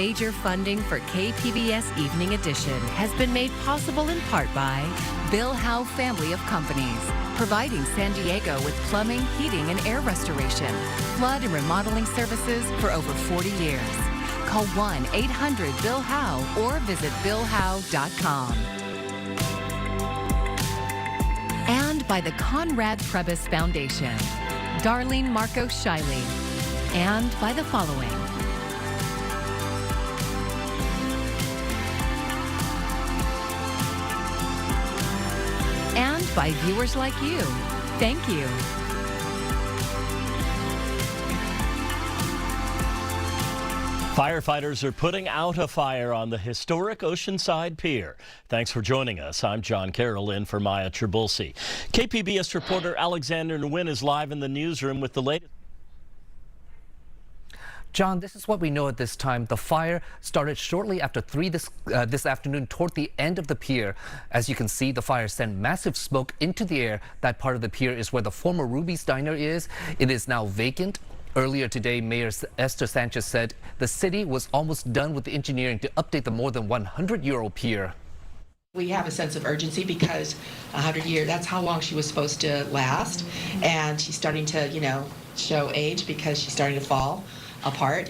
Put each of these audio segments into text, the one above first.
Major funding for KPBS Evening Edition has been made possible in part by Bill Howe Family of Companies, providing San Diego with plumbing, heating, and air restoration, flood and remodeling services for over 40 years. Call 1-800-BILL-HOWE or visit billhowe.com. And by the Conrad Trebas Foundation, Darlene Marcos Shiley, and by the following. And by viewers like you. Thank you. Firefighters are putting out a fire on the historic Oceanside Pier. Thanks for joining us. I'm John Carroll in for Maya Trabulsi. KPBS reporter Alexander Nguyen is live in the newsroom with the latest. John, this is what we know at this time. The fire started shortly after 3 this afternoon toward the end of the pier. As you can see, the fire sent massive smoke into the air. That part of the pier is where the former Ruby's Diner is. It is now vacant. Earlier today, Mayor Esther Sanchez said the city was almost done with the engineering to update the more than 100-year-old pier. We have a sense of urgency because 100 years, that's how long she was supposed to last. And she's starting to, show age because she's starting to fall apart.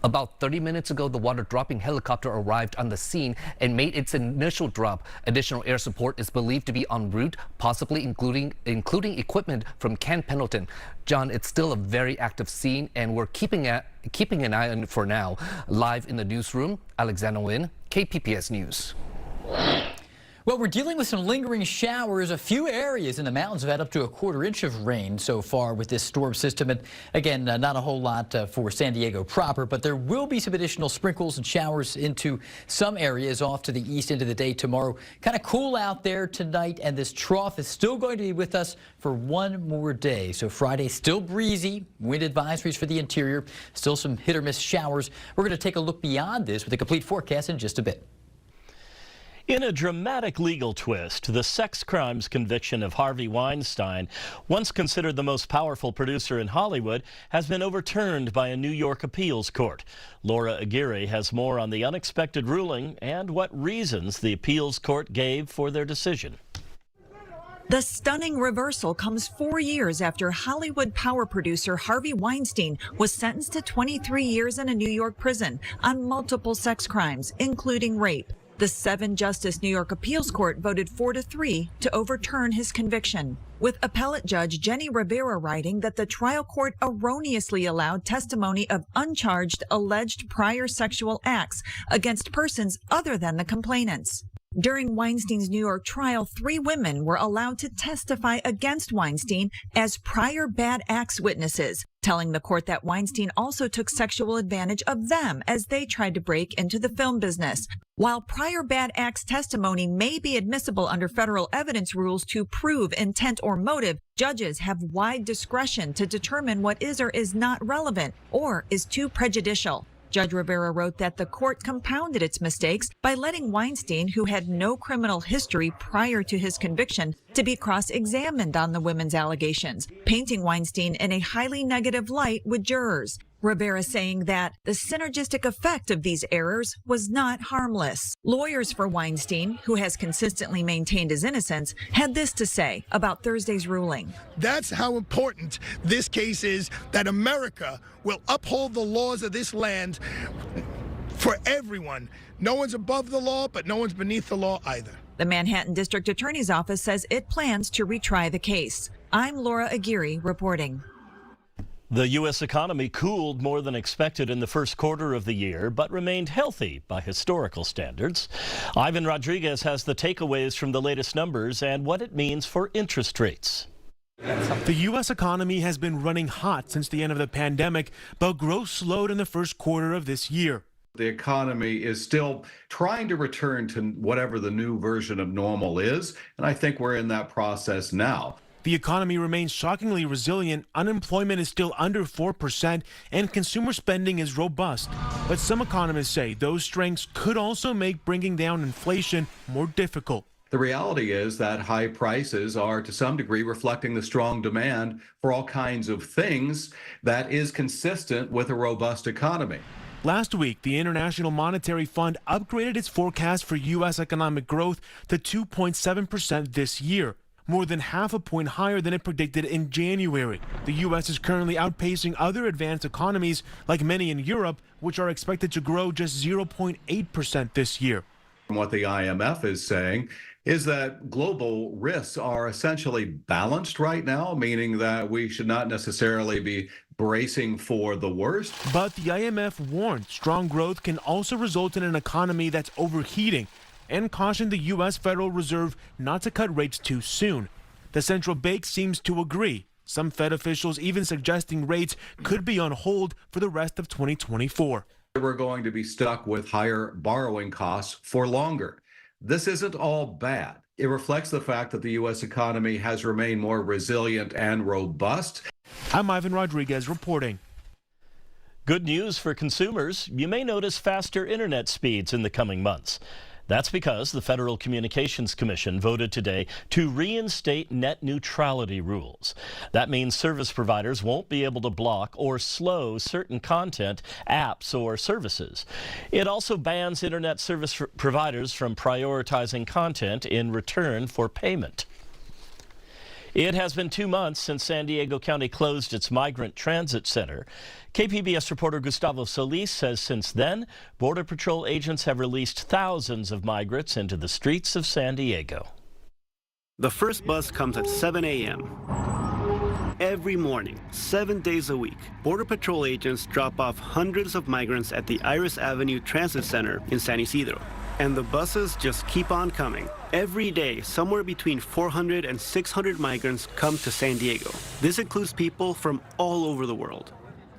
About 30 minutes ago, the water-dropping helicopter arrived on the scene and made its initial drop. Additional air support is believed to be en route, possibly including equipment from Camp Pendleton. John, it's still a very active scene, and we're keeping an eye on it for now. Live in the newsroom, Alexander Nguyen, KPBS News. Well, we're dealing with some lingering showers. A few areas in the mountains have had up to a quarter inch of rain so far with this storm system. And again, not a whole lot for San Diego proper, but there will be some additional sprinkles and showers into some areas off to the east into the day tomorrow. Kind of cool out there tonight, and this trough is still going to be with us for one more day. So Friday, still breezy, wind advisories for the interior, still some hit or miss showers. We're going to take a look beyond this with a complete forecast in just a bit. In a dramatic legal twist, the sex crimes conviction of Harvey Weinstein, once considered the most powerful producer in Hollywood, has been overturned by a New York appeals court. Laura Aguirre has more on the unexpected ruling and what reasons the appeals court gave for their decision. The stunning reversal comes 4 years after Hollywood power producer Harvey Weinstein was sentenced to 23 years in a New York prison on multiple sex crimes, including rape. The 7-justice New York Appeals Court voted 4-3 to overturn his conviction, with appellate judge Jenny Rivera writing that the trial court erroneously allowed testimony of uncharged alleged prior sexual acts against persons other than the complainants. During Weinstein's New York trial, 3 women were allowed to testify against Weinstein as prior bad acts witnesses, telling the court that Weinstein also took sexual advantage of them as they tried to break into the film business. While prior bad acts testimony may be admissible under federal evidence rules to prove intent or motive, judges have wide discretion to determine what is or is not relevant or is too prejudicial. Judge Rivera wrote that the court compounded its mistakes by letting Weinstein, who had no criminal history prior to his conviction, to be cross-examined on the women's allegations, painting Weinstein in a highly negative light with jurors. Rivera saying that the synergistic effect of these errors was not harmless. Lawyers for Weinstein, who has consistently maintained his innocence, had this to say about Thursday's ruling. That's how important this case is, that America will uphold the laws of this land for everyone. No one's above the law, but no one's beneath the law either. The Manhattan District Attorney's Office says it plans to retry the case. I'm Laura Aguirre reporting. The U.S. economy cooled more than expected in the first quarter of the year, but remained healthy by historical standards. Ivan Rodriguez has the takeaways from the latest numbers and what it means for interest rates. The U.S. economy has been running hot since the end of the pandemic, but growth slowed in the first quarter of this year. The economy is still trying to return to whatever the new version of normal is, and I think we're in that process now. The economy remains shockingly resilient, unemployment is still under 4%, and consumer spending is robust. But some economists say those strengths could also make bringing down inflation more difficult. The reality is that high prices are to some degree reflecting the strong demand for all kinds of things that is consistent with a robust economy. Last week, the International Monetary Fund upgraded its forecast for U.S. economic growth to 2.7% this year, more than half a point higher than it predicted in January. The U.S. is currently outpacing other advanced economies, like many in Europe, which are expected to grow just 0.8% this year. What the IMF is saying is that global risks are essentially balanced right now, meaning that we should not necessarily be bracing for the worst. But the IMF warned strong growth can also result in an economy that's overheating and cautioned the U.S. Federal Reserve not to cut rates too soon. The central bank seems to agree. Some Fed officials even suggesting rates could be on hold for the rest of 2024. We're going to be stuck with higher borrowing costs for longer. This isn't all bad. It reflects the fact that the U.S. economy has remained more resilient and robust. I'm Ivan Rodriguez reporting. Good news for consumers. You may notice faster internet speeds in the coming months. That's because the Federal Communications Commission voted today to reinstate net neutrality rules. That means service providers won't be able to block or slow certain content, apps, or services. It also bans internet service providers from prioritizing content in return for payment. It has been 2 months since San Diego County closed its Migrant Transit Center. KPBS reporter Gustavo Solis says since then, Border Patrol agents have released thousands of migrants into the streets of San Diego. The first bus comes at 7 a.m. Every morning, 7 days a week, Border Patrol agents drop off hundreds of migrants at the Iris Avenue Transit Center in San Isidro. And the buses just keep on coming. Every day, somewhere between 400 and 600 migrants come to San Diego. This includes people from all over the world.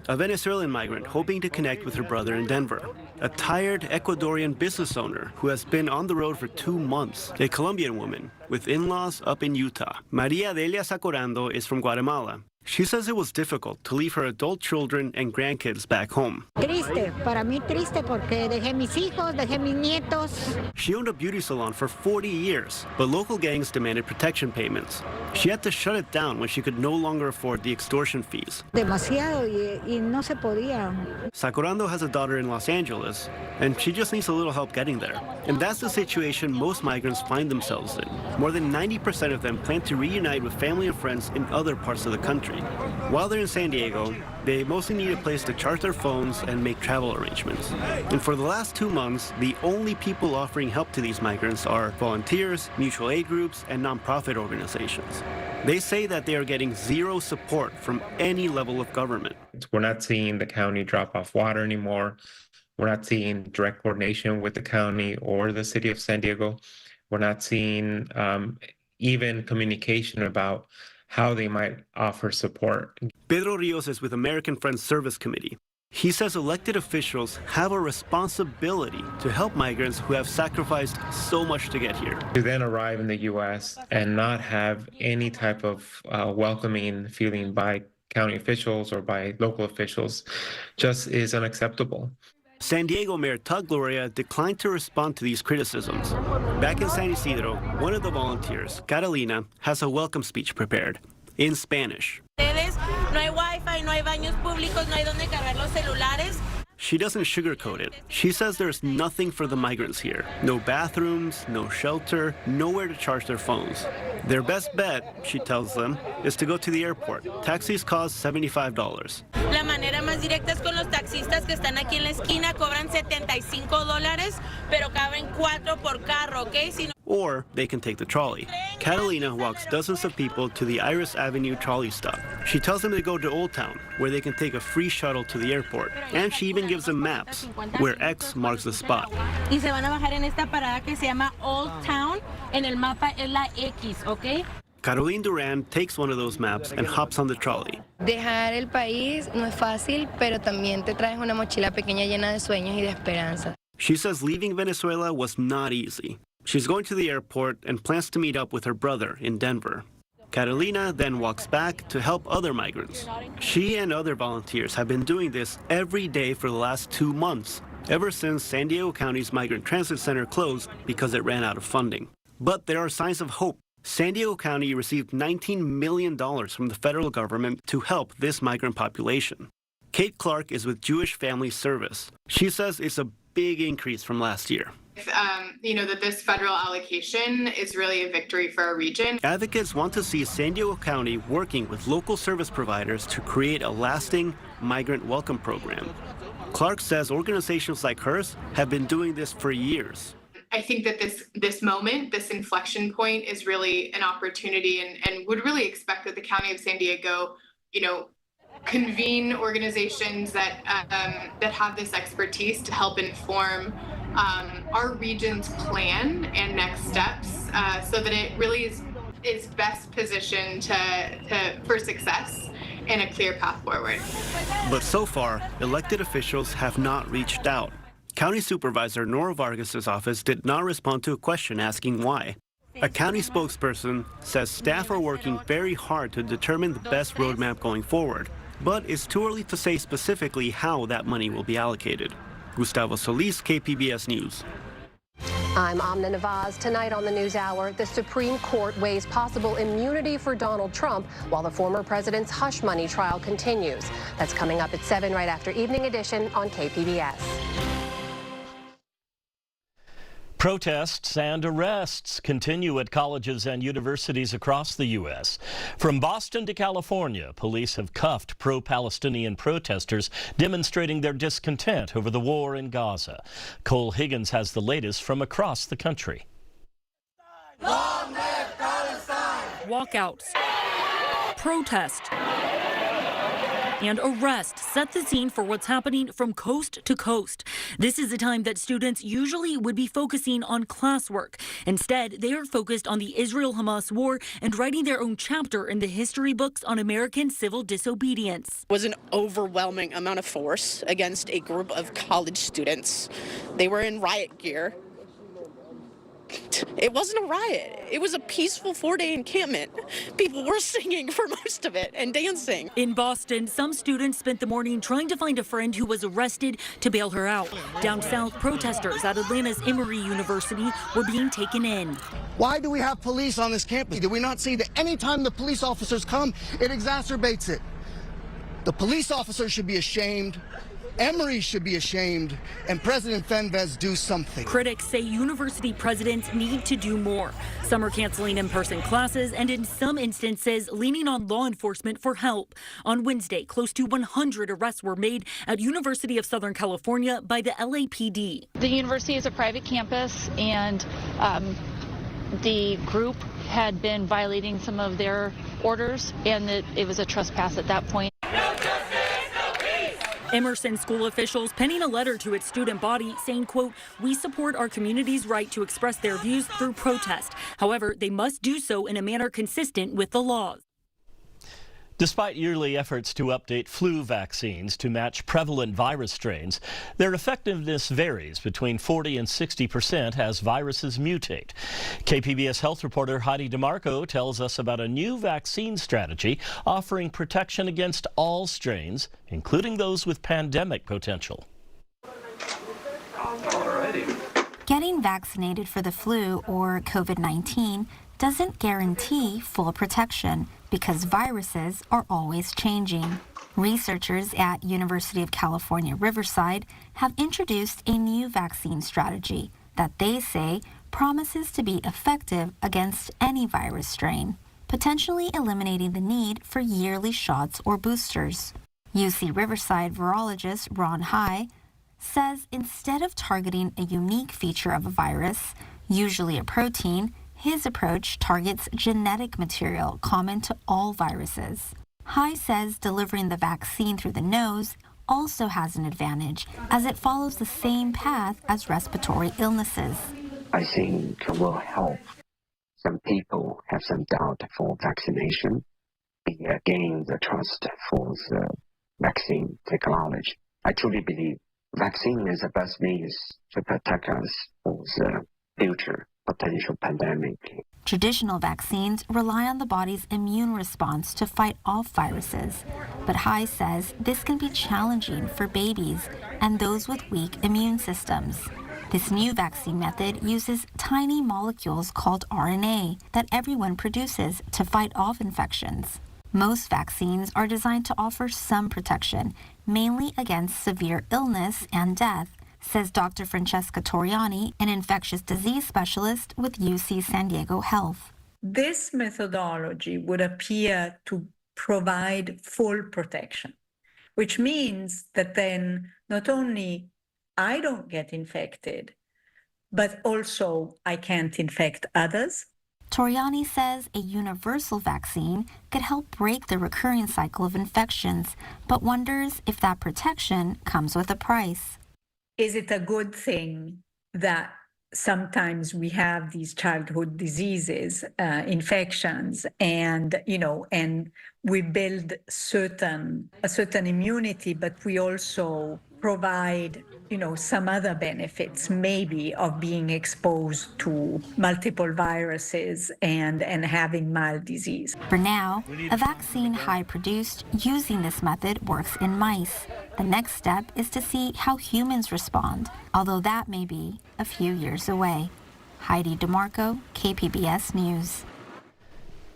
A Venezuelan migrant hoping to connect with her brother in Denver. A tired Ecuadorian business owner who has been on the road for 2 months. A Colombian woman with in-laws up in Utah. Maria Delia Sacorando is from Guatemala. She says it was difficult to leave her adult children and grandkids back home. Triste, para mí triste porque dejé mis hijos, dejé mis nietos. She owned a beauty salon for 40 years, but local gangs demanded protection payments. She had to shut it down when she could no longer afford the extortion fees. Demasiado y no se podía. Sacorando has a daughter in Los Angeles, and she just needs a little help getting there. And that's the situation most migrants find themselves in. More than 90% of them plan to reunite with family and friends in other parts of the country. While they're in San Diego, they mostly need a place to charge their phones and make travel arrangements. And for the last 2 months, the only people offering help to these migrants are volunteers, mutual aid groups, and nonprofit organizations. They say that they are getting zero support from any level of government. We're not seeing the county drop off water anymore. We're not seeing direct coordination with the county or the city of San Diego. We're not seeing even communication about how they might offer support. Pedro Rios is with American Friends Service Committee. He says elected officials have a responsibility to help migrants who have sacrificed so much to get here. To then arrive in the U.S. and not have any type of welcoming feeling by county officials or by local officials just is unacceptable. San Diego Mayor Todd Gloria declined to respond to these criticisms. Back in San Isidro, one of the volunteers, Catalina, has a welcome speech prepared in Spanish. No hay Wi-Fi, no hay baños públicos, no hay donde cargar los celulares. She doesn't sugarcoat it. She says there's nothing for the migrants here. No bathrooms, no shelter, nowhere to charge their phones. Their best bet, she tells them, is to go to the airport. Taxis cost $75. La manera más directa es con los taxistas que están aquí en la esquina, cobran $75, pero caben 4 por carro, ¿ok? Or they can take the trolley. Catalina walks dozens of people to the Iris Avenue trolley stop. She tells them to go to Old Town, where they can take a free shuttle to the airport. And she even gives them maps, where X marks the spot. Y se van a bajar en esta parada que se llama Old Town. En el mapa es la X, ¿ok? Caroline Duran takes one of those maps and hops on the trolley. Dejar el país no es fácil, pero también te traes una mochila pequeña llena de sueños y de esperanza. She says leaving Venezuela was not easy. She's going to the airport and plans to meet up with her brother in Denver. Catalina then walks back to help other migrants. She and other volunteers have been doing this every day for the last 2 months, ever since San Diego County's Migrant Transit Center closed because it ran out of funding. But there are signs of hope. San Diego County received $19 million from the federal government to help this migrant population. Kate Clark is with Jewish Family Service. She says it's a big increase from last year. That this federal allocation is really a victory for our region. Advocates want to see San Diego County working with local service providers to create a lasting migrant welcome program. Clark says organizations like hers have been doing this for years. I think that this moment, this inflection point, is really an opportunity, and would really expect that the County of San Diego, convene organizations that have this expertise to help inform our region's plan and next steps, so that it really is best positioned for success and a clear path forward. But so far, elected officials have not reached out. County Supervisor Nora Vargas' office did not respond to a question asking why. A county spokesperson says staff are working very hard to determine the best roadmap going forward, but it's too early to say specifically how that money will be allocated. Gustavo Solis, KPBS News. I'm Amna Nawaz. Tonight on the NewsHour, the Supreme Court weighs possible immunity for Donald Trump while the former president's hush money trial continues. That's coming up at 7 right after Evening Edition on KPBS. Protests and arrests continue at colleges and universities across the U.S. From Boston to California, police have cuffed pro-Palestinian protesters demonstrating their discontent over the war in Gaza. Cole Higgins has the latest from across the country. Long live Palestine! Walkouts, protest, and arrest set the scene for what's happening from coast to coast. This is a time that students usually would be focusing on classwork. Instead, they are focused on the Israel-Hamas war and writing their own chapter in the history books on American civil disobedience. It was an overwhelming amount of force against a group of college students. They were in riot gear. It wasn't a riot. It was a peaceful 4-day encampment. People were singing for most of it and dancing. In Boston, some students spent the morning trying to find a friend who was arrested to bail her out. Down south, protesters at Atlanta's Emory University were being taken in. Why do we have police on this campus? Do we not see that anytime the police officers come, it exacerbates it? The police officers should be ashamed. Emory should be ashamed, and President Fenves do something. Critics say university presidents need to do more. Some are canceling in-person classes and in some instances leaning on law enforcement for help. On Wednesday, close to 100 arrests were made at University of Southern California by the LAPD. The university is a private campus, and the group had been violating some of their orders, and it was a trespass at that point. Emerson school officials penning a letter to its student body saying, quote, "We support our community's right to express their views through protest. However, they must do so in a manner consistent with the laws." Despite yearly efforts to update flu vaccines to match prevalent virus strains, their effectiveness varies between 40 and 60% as viruses mutate. KPBS health reporter Heidi DeMarco tells us about a new vaccine strategy offering protection against all strains, including those with pandemic potential. Getting vaccinated for the flu or COVID-19 doesn't guarantee full protection because viruses are always changing. Researchers at University of California, Riverside have introduced a new vaccine strategy that they say promises to be effective against any virus strain, potentially eliminating the need for yearly shots or boosters. UC Riverside virologist Ron Hai says instead of targeting a unique feature of a virus, usually a protein, his approach targets genetic material common to all viruses. Hai says delivering the vaccine through the nose also has an advantage as it follows the same path as respiratory illnesses. I think will help some people have some doubt for vaccination, gain the trust for the vaccine technology. I truly believe vaccine is the best means to protect us for the future potential pandemic. Traditional vaccines rely on the body's immune response to fight off viruses, but Hai says this can be challenging for babies and those with weak immune systems. This new vaccine method uses tiny molecules called RNA that everyone produces to fight off infections. Most vaccines are designed to offer some protection, mainly against severe illness and death, says Dr. Francesca Toriani, an infectious disease specialist with UC San Diego Health. This methodology would appear to provide full protection, which means that then not only I don't get infected, but also I can't infect others. Toriani says a universal vaccine could help break the recurring cycle of infections, but wonders if that protection comes with a price. Is it a good thing that sometimes we have these childhood diseases, infections, and we build a certain immunity, but we also provide some other benefits maybe of being exposed to multiple viruses and having mild disease. For now, a vaccine Hai produced using this method works in mice. The next step is to see how humans respond, although that may be a few years away. Heidi DeMarco, KPBS News.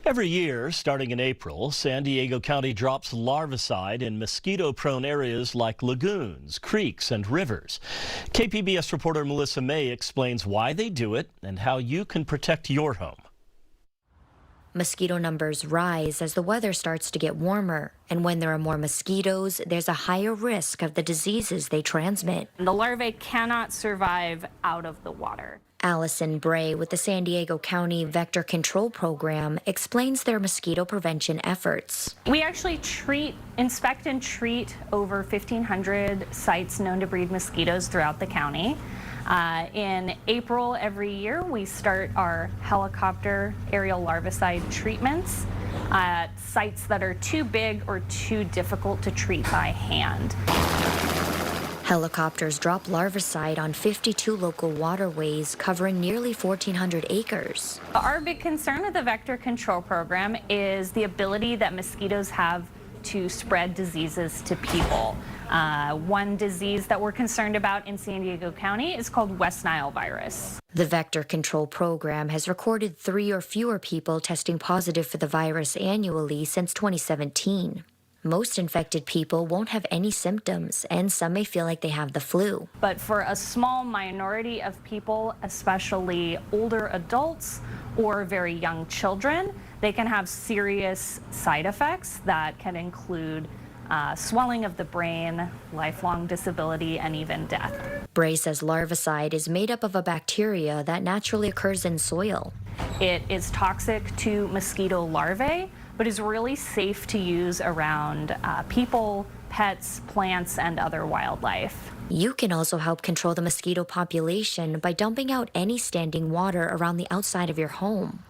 Every year, starting in April, San Diego County drops larvicide in mosquito-prone areas like lagoons, creeks, and rivers. KPBS reporter Melissa May explains why they do it and how you can protect your home. Mosquito numbers rise as the weather starts to get warmer, and when there are more mosquitoes, there's a higher risk of the diseases they transmit. The larvae cannot survive out of the water. Allison Bray with the San Diego County Vector Control Program explains their mosquito prevention efforts. We actually inspect and treat over 1,500 sites known to breed mosquitoes throughout the county. In April every year, we start our helicopter aerial larvicide treatments at sites that are too big or too difficult to treat by hand. Helicopters drop larvicide on 52 local waterways covering nearly 1,400 acres. Our big concern with the Vector Control Program is the ability that mosquitoes have to spread diseases to people. One disease that we're concerned about in San Diego County is called West Nile virus. The Vector Control Program has recorded 3 or fewer people testing positive for the virus annually since 2017. Most infected people won't have any symptoms, and some may feel like they have the flu. But for a small minority of people, especially older adults or very young children, they can have serious side effects that can include swelling of the brain, lifelong disability, and even death. Bray says larvicide is made up of a bacteria that naturally occurs in soil. It is toxic to mosquito larvae, but is really safe to use around people, pets, plants, and other wildlife. You can also help control the mosquito population by dumping out any standing water around the outside of your home.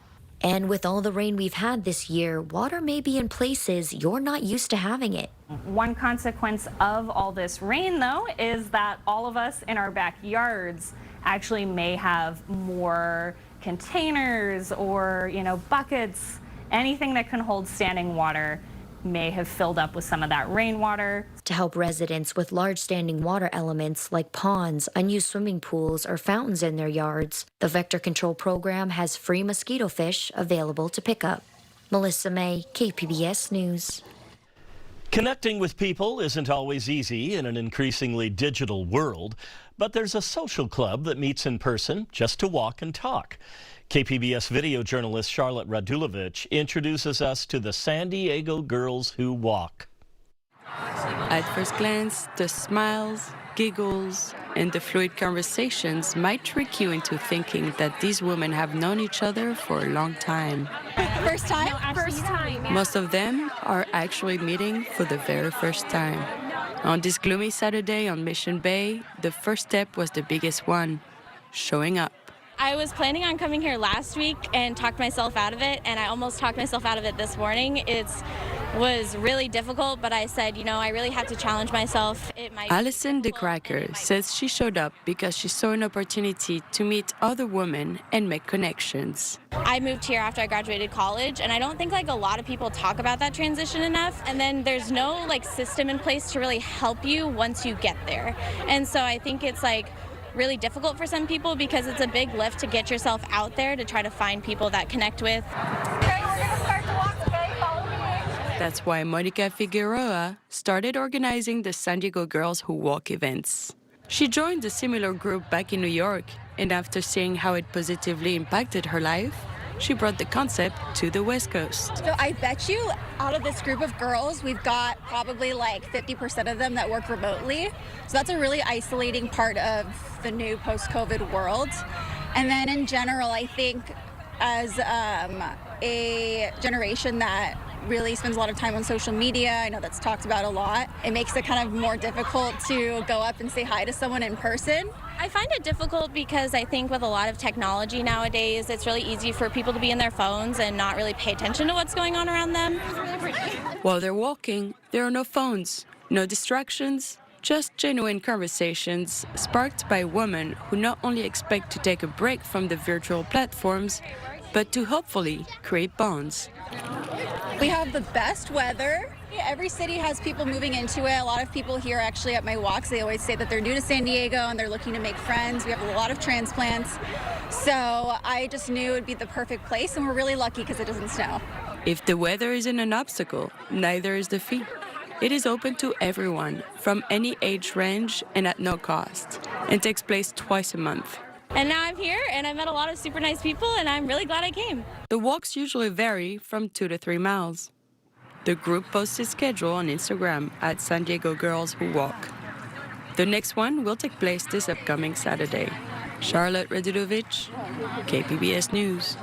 And with all the rain we've had this year, water may be in places you're not used to having it. One consequence of all this rain, though, is that all of us in our backyards actually may have more containers or, buckets. Anything that can hold standing water may have filled up with some of that rainwater. To help residents with large standing water elements like ponds, unused swimming pools, or fountains in their yards, the Vector Control Program has free mosquito fish available to pick up. Melissa May, KPBS News. Connecting with people isn't always easy in an increasingly digital world, but there's a social club that meets in person just to walk and talk. KPBS video journalist Charlotte Radulovich introduces us to the San Diego Girls Who Walk. At first glance, the smiles, giggles, and the fluid conversations might trick you into thinking that these women have known each other for a long time. First time? No, first time. Most of them are actually meeting for the very first time. On this gloomy Saturday on Mission Bay, the first step was the biggest one, showing up. I was planning on coming here last week and talked myself out of it, and I almost talked myself out of it this morning. It was really difficult, but I said, I really have to challenge myself. Allison the Cracker says she showed up because she saw an opportunity to meet other women and make connections. I moved here after I graduated college, and I don't think a lot of people talk about that transition enough. And then there's no system in place to really help you once you get there. And so I think it's really difficult for some people because it's a big lift to get yourself out there to try to find people that connect with. That's why Monica Figueroa started organizing the San Diego Girls Who Walk events. She joined a similar group back in New York, and after seeing how it positively impacted her life, she brought the concept to the West Coast. So I bet you out of this group of girls, we've got probably like 50% of them that work remotely. So that's a really isolating part of the new post-COVID world. And then in general, I think as a generation that really spends a lot of time on social media, I know that's talked about a lot, it makes it kind of more difficult to go up and say hi to someone in person. I find it difficult because I think with a lot of technology nowadays, it's really easy for people to be in their phones and not really pay attention to what's going on around them. While they're walking, there are no phones, no distractions, just genuine conversations sparked by women who not only expect to take a break from the virtual platforms, but to hopefully create bonds. We have the best weather. Every city has people moving into it. A lot of people here actually at my walks, they always say that they're new to San Diego and they're looking to make friends. We have a lot of transplants. So I just knew it would be the perfect place, and we're really lucky because it doesn't snow. If the weather isn't an obstacle, neither is the fee. It is open to everyone from any age range and at no cost, and takes place twice a month. And now I'm here and I met a lot of super nice people and I'm really glad I came. The walks usually vary from 2 to 3 miles. The group posts its schedule on Instagram at San Diego Girls Who Walk. The next one will take place this upcoming Saturday. Charlotte Radulovic, KPBS News.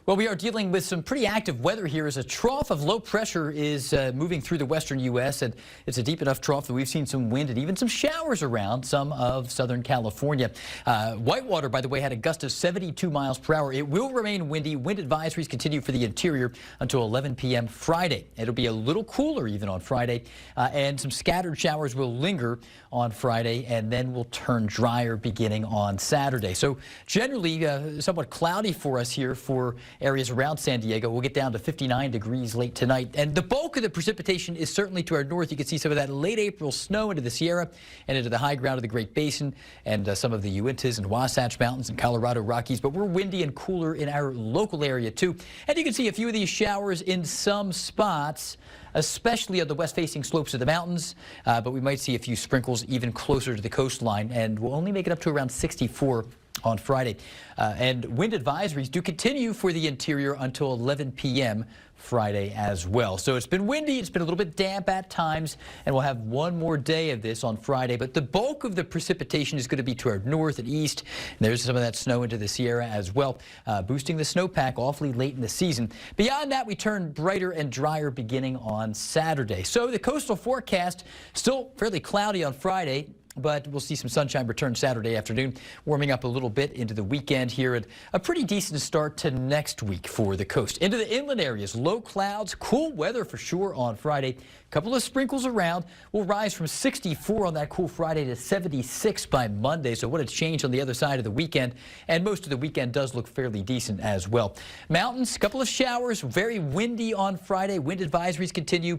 Well, we are dealing with some pretty active weather here as a trough of low pressure is moving through the western U.S. and it's a deep enough trough that we've seen some wind and even some showers around some of Southern California. Whitewater, by the way, had a gust of 72 miles per hour. It will remain windy. Wind advisories continue for the interior until 11 p.m. Friday. It'll be a little cooler even on Friday, and some scattered showers will linger on Friday and then will turn drier beginning on Saturday. So generally somewhat cloudy for us here for areas around San Diego. We'll get down to 59 degrees late tonight. And the bulk of the precipitation is certainly to our north. You can see some of that late April snow into the Sierra and into the high ground of the Great Basin and some of the Uintas and Wasatch Mountains and Colorado Rockies. But we're windy and cooler in our local area, too. And you can see a few of these showers in some spots, especially on the west-facing slopes of the mountains. But we might see a few sprinkles even closer to the coastline. And we'll only make it up to around 64 on Friday. And wind advisories do continue for the interior until 11 p.m. Friday as well. So it's been windy, it's been a little bit damp at times, and we'll have one more day of this on Friday. But the bulk of the precipitation is going to be to our north and east. And there's some of that snow into the Sierra as well, boosting the snowpack awfully late in the season. Beyond that, we turn brighter and drier beginning on Saturday. So the coastal forecast still fairly cloudy on Friday, but we'll see some sunshine return Saturday afternoon, warming up a little bit into the weekend here, and a pretty decent start to next week for the coast. Into the inland areas, low clouds, cool weather for sure on Friday. A couple of sprinkles around. We'll rise from 64 on that cool Friday to 76 by Monday. So what has changed on the other side of the weekend, and most of the weekend does look fairly decent as well. Mountains, a couple of showers, very windy on Friday. Wind advisories continue.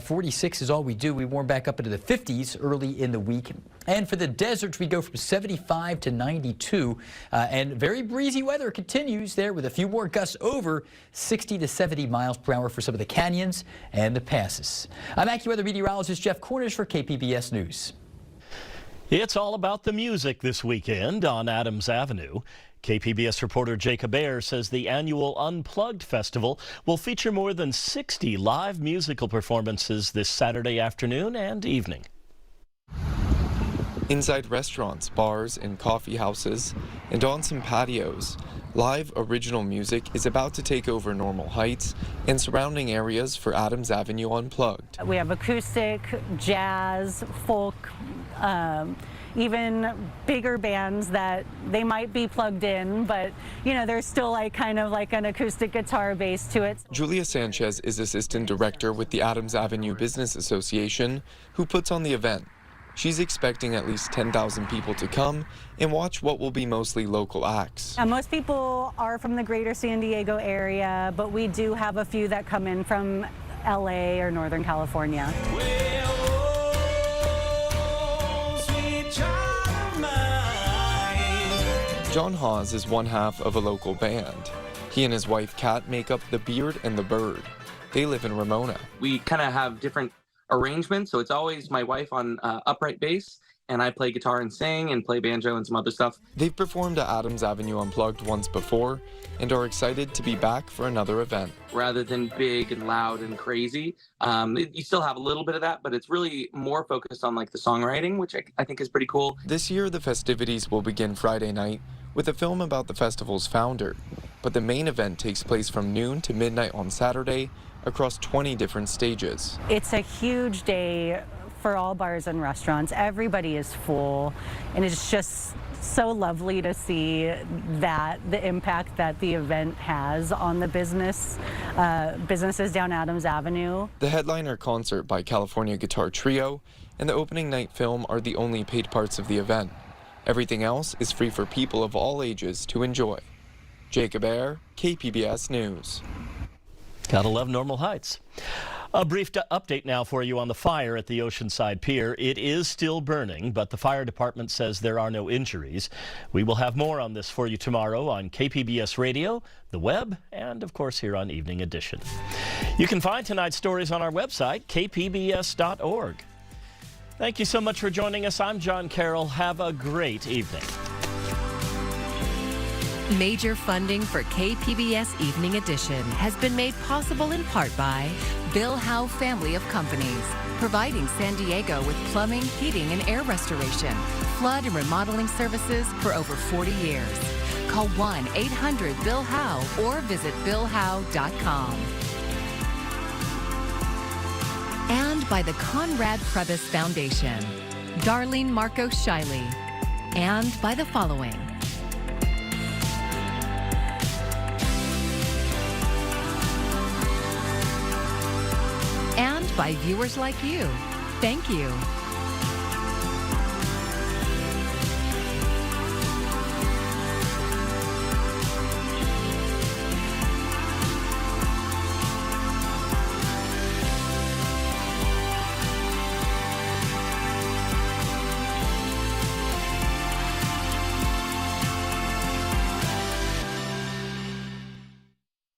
46 is all we do. We warm back up into the 50s early in the week. And for the deserts, we go from 75 to 92, and very breezy weather continues there with a few more gusts over 60 to 70 miles per hour for some of the canyons and the passes. I'm AccuWeather meteorologist Jeff Cornish for KPBS News. It's all about the music this weekend on Adams Avenue. KPBS reporter Jacob Ayer says the annual Unplugged Festival will feature more than 60 live musical performances this Saturday afternoon and evening. Inside restaurants, bars, and coffee houses, and on some patios, live original music is about to take over Normal Heights and surrounding areas for Adams Avenue Unplugged. We have acoustic, jazz, folk, even bigger bands that they might be plugged in, but you know, there's still like kind of like an acoustic guitar base to it. Julia Sanchez is assistant director with the Adams Avenue Business Association, who puts on the event. She's expecting at least 10,000 people to come and watch what will be mostly local acts. Most people are from the greater San Diego area, but we do have a few that come in from LA or Northern California. John Hawes is one half of a local band. He and his wife Kat make up the Beard and the Bird. They live in Ramona. We kind of have different arrangements, so it's always my wife on upright bass, and I play guitar and sing and play banjo and some other stuff. They've performed at Adams Avenue Unplugged once before and are excited to be back for another event. Rather than big and loud and crazy, you still have a little bit of that, but it's really more focused on like the songwriting, which I think is pretty cool. This year, the festivities will begin Friday night with a film about the festival's founder, but the main event takes place from noon to midnight on Saturday across 20 different stages. It's a huge day for all bars and restaurants. Everybody is full, and it's just so lovely to see that the impact that the event has on the businesses down Adams Avenue. The headliner concert by California Guitar Trio and the opening night film are the only paid parts of the event. Everything else is free for people of all ages to enjoy. Jacob Ayer, KPBS News. Gotta love Normal Heights. A brief update now for you on the fire at the Oceanside Pier. It is still burning, but the fire department says there are no injuries. We will have more on this for you tomorrow on KPBS Radio, the web, and of course here on Evening Edition. You can find tonight's stories on our website, kpbs.org. Thank you so much for joining us. I'm John Carroll. Have a great evening. Major funding for KPBS Evening Edition has been made possible in part by Bill Howe Family of Companies, providing San Diego with plumbing, heating, and air restoration, flood and remodeling services for over 40 years. Call 1-800-BILL-HOWE or visit billhowe.com. And by the Conrad Prebys Foundation, Darlene Marco Shiley, and by the following. And by viewers like you. Thank you.